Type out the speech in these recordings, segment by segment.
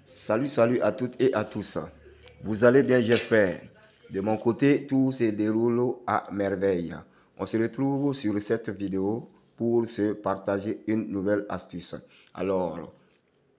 Salut à toutes et à tous. Vous allez bien, j'espère. De mon côté, tout se déroule à merveille. On se retrouve sur cette vidéo pour se partager une nouvelle astuce. Alors,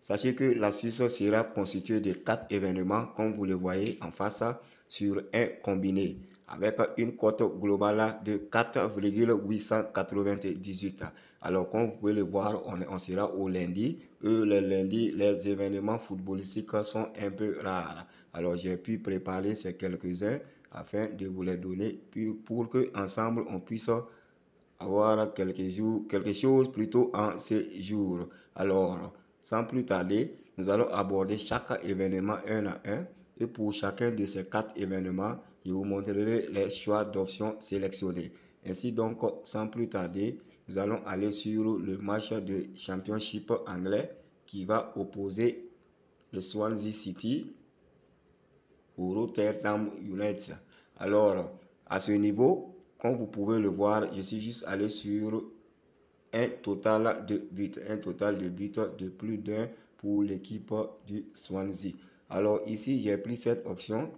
sachez que l'astuce sera constituée de 4 événements, comme vous le voyez en face, sur un combiné, avec une cote globale de 4,898. Alors, comme vous pouvez le voir, on sera au lundi. Le lundi, les événements footballistiques sont un peu rares. Alors, j'ai pu préparer ces quelques-uns afin de vous les donner, pour que ensemble on puisse avoir quelque chose plutôt en ces jours. Alors, sans plus tarder, nous allons aborder chaque événement un à un. Et pour chacun de ces 4 événements, je vous montrerai les choix d'options sélectionnés. Ainsi donc, sans plus tarder, nous allons aller sur le match de Championship anglais qui va opposer le Swansea City au Rotterdam United. Alors, à ce niveau, comme vous pouvez le voir, je suis juste allé sur un total de buts de plus d'un pour l'équipe du Swansea. Alors ici, j'ai pris cette option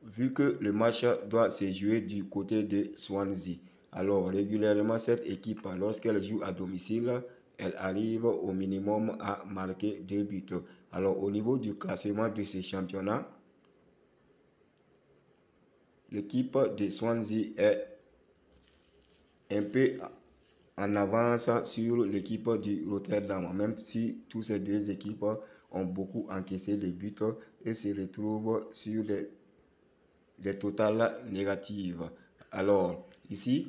vu que le match doit se jouer du côté de Swansea. Alors régulièrement, cette équipe, lorsqu'elle joue à domicile, elle arrive au minimum à marquer 2 buts. Alors au niveau du classement de ce championnat, l'équipe de Swansea est un peu en avance sur l'équipe du Rotterdam, même si toutes ces deux équipes ont beaucoup encaissé des buts et se retrouvent sur des totales négatives. Alors, ici,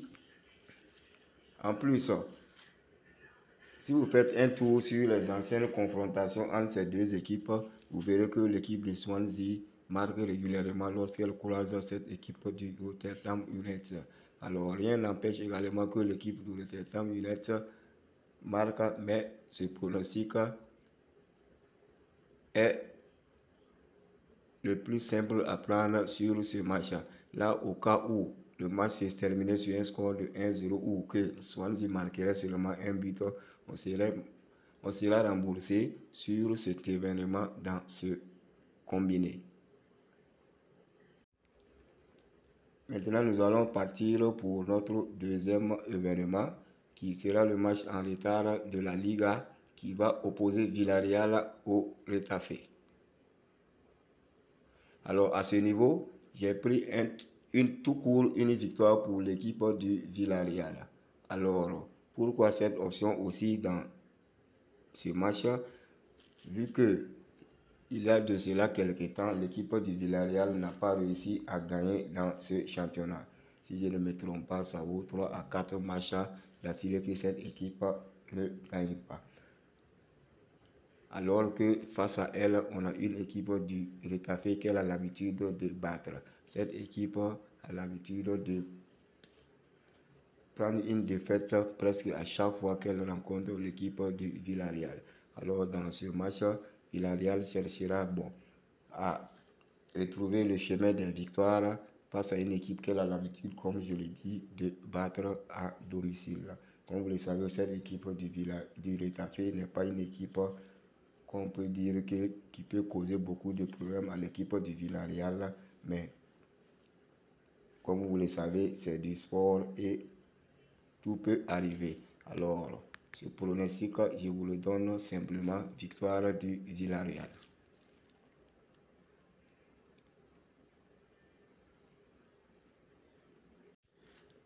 en plus, si vous faites un tour sur les anciennes confrontations entre ces deux équipes, vous verrez que l'équipe de Swansea marque régulièrement lorsqu'elle croise cette équipe du Rotterdam United. Alors, rien n'empêche également que l'équipe du Rotterdam United marque, mais ce pronostic est le plus simple à prendre sur ce match. Là, au cas où le match s'est terminé sur un score de 1-0 ou que Swansea marquerait seulement un but, on sera remboursé sur cet événement dans ce combiné. Maintenant, nous allons partir pour notre deuxième événement qui sera le match en retard de la Liga qui va opposer Villarreal au Retafe. Alors à ce niveau, j'ai pris une victoire pour l'équipe du Villarreal. Alors pourquoi cette option aussi dans ce match? Vu que il y a de cela quelques temps, l'équipe du Villarreal n'a pas réussi à gagner dans ce championnat. Si je ne me trompe pas, ça vaut 3 à 4 matchs d'affilée que cette équipe ne gagne pas. Alors que face à elle, on a une équipe du Retafe qu'elle a l'habitude de battre. Cette équipe a l'habitude de prendre une défaite presque à chaque fois qu'elle rencontre l'équipe du Villarreal. Alors dans ce match, Villarreal cherchera à retrouver le chemin des victoires face à une équipe qu'elle a l'habitude, comme je l'ai dit, de battre à domicile. Comme vous le savez, cette équipe du Retafe n'est pas une équipe qu'on peut dire qui peut causer beaucoup de problèmes à l'équipe du Villarreal, mais comme vous le savez, c'est du sport et tout peut arriver. Alors, ce pronostic, je vous le donne simplement, victoire du Villarreal.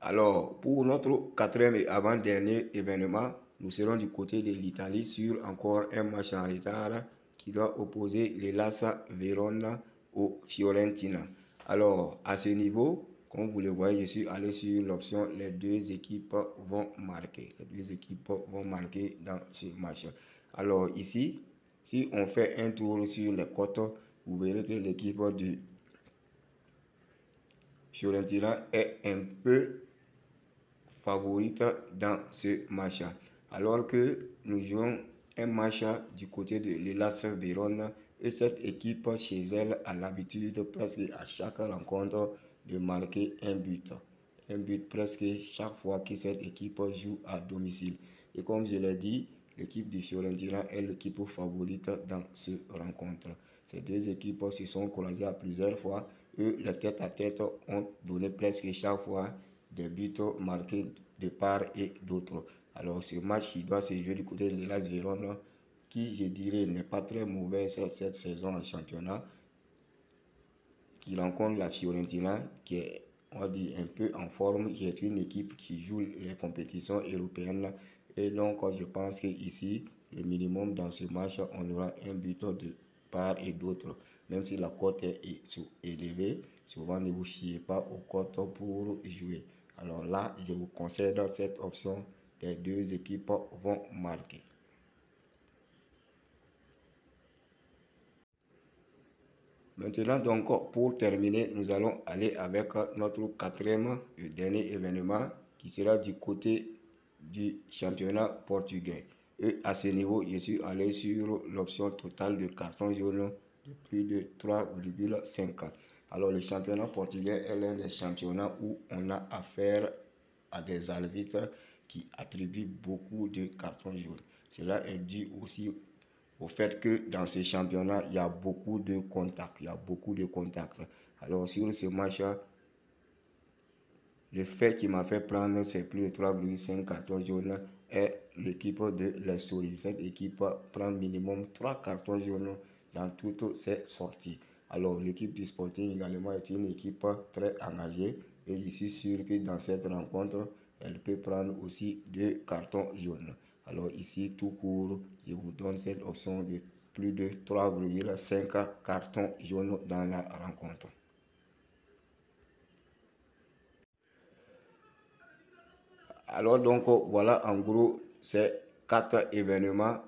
Alors, pour notre quatrième et avant-dernier événement, nous serons du côté de l'Italie sur encore un match en retard qui doit opposer l'Hellas Verona au Fiorentina. Alors, à ce niveau, comme vous le voyez, je suis allé sur l'option les deux équipes vont marquer. Les deux équipes vont marquer dans ce match. Alors ici, si on fait un tour sur les cotes, vous verrez que l'équipe du Fiorentina est un peu favorite dans ce match. Alors que nous jouons un match du côté de l'Hellas Verona et cette équipe chez elle a l'habitude presque à chaque rencontre de marquer un but. Un but presque chaque fois que cette équipe joue à domicile. Et comme je l'ai dit, l'équipe du Fiorentina est l'équipe favorite dans cette rencontre. Ces deux équipes se sont croisées à plusieurs fois. Eux, les tête-à-tête ont donné presque chaque fois des buts marqués de part et d'autre. Alors ce match il doit se jouer du côté de l'Hellas Vérone, qui je dirais n'est pas très mauvais cette saison en championnat, qui rencontre la Fiorentina qui est, on dit, un peu en forme, qui est une équipe qui joue les compétitions européennes. Et donc je pense qu'ici le minimum dans ce match on aura un but de part et d'autre. Même si la cote est élevée, souvent ne vous fiez pas aux cotes pour jouer. Alors là, je vous concède cette option des deux équipes vont marquer. Maintenant, donc, pour terminer, nous allons aller avec notre quatrième et dernier événement qui sera du côté du championnat portugais. Et à ce niveau, je suis allé sur l'option totale de carton jaune de plus de 3,5. Alors, le championnat portugais est l'un des championnats où on a affaire à des arbitres qui attribuent beaucoup de cartons jaunes. Cela est dû aussi au fait que dans ce championnat, il y a beaucoup de contacts. Alors, sur ce match-là, le fait qui m'a fait prendre ces plus de 3,5 cartons jaunes est l'équipe de l'Estoril. Cette équipe prend minimum 3 cartons jaunes dans toutes ses sorties. Alors, l'équipe du Sporting également est une équipe très engagée et je suis sûr que dans cette rencontre, elle peut prendre aussi 2 cartons jaunes. Alors ici, tout court, je vous donne cette option de plus de 3,5 cartons jaunes dans la rencontre. Alors donc, voilà en gros ces 4 événements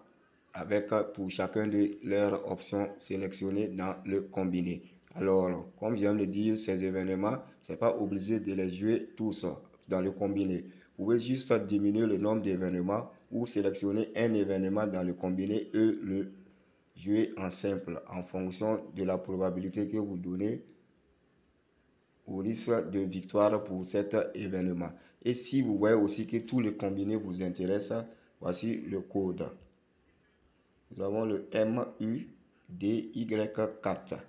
avec pour chacun de leurs options sélectionnées dans le combiné. Alors, comme je viens de le dire, ces événements, ce n'est pas obligé de les jouer tous dans le combiné. Vous pouvez juste diminuer le nombre d'événements ou sélectionner un événement dans le combiné et le jouer en simple en fonction de la probabilité que vous donnez au risque de victoire pour cet événement. Et si vous voyez aussi que tous les combinés vous intéressent, voici le code. Nous avons le MUDY4.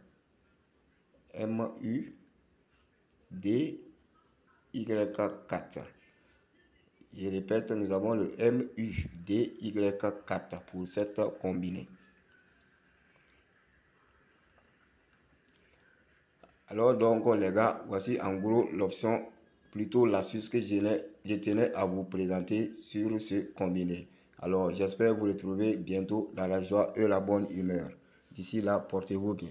MUDY4. Je répète, nous avons le MUDY4 pour cette combinée. Alors donc les gars, voici en gros l'option, plutôt l'astuce que je tenais à vous présenter sur ce combiné. Alors j'espère vous retrouver bientôt dans la joie et la bonne humeur. D'ici là, portez-vous bien.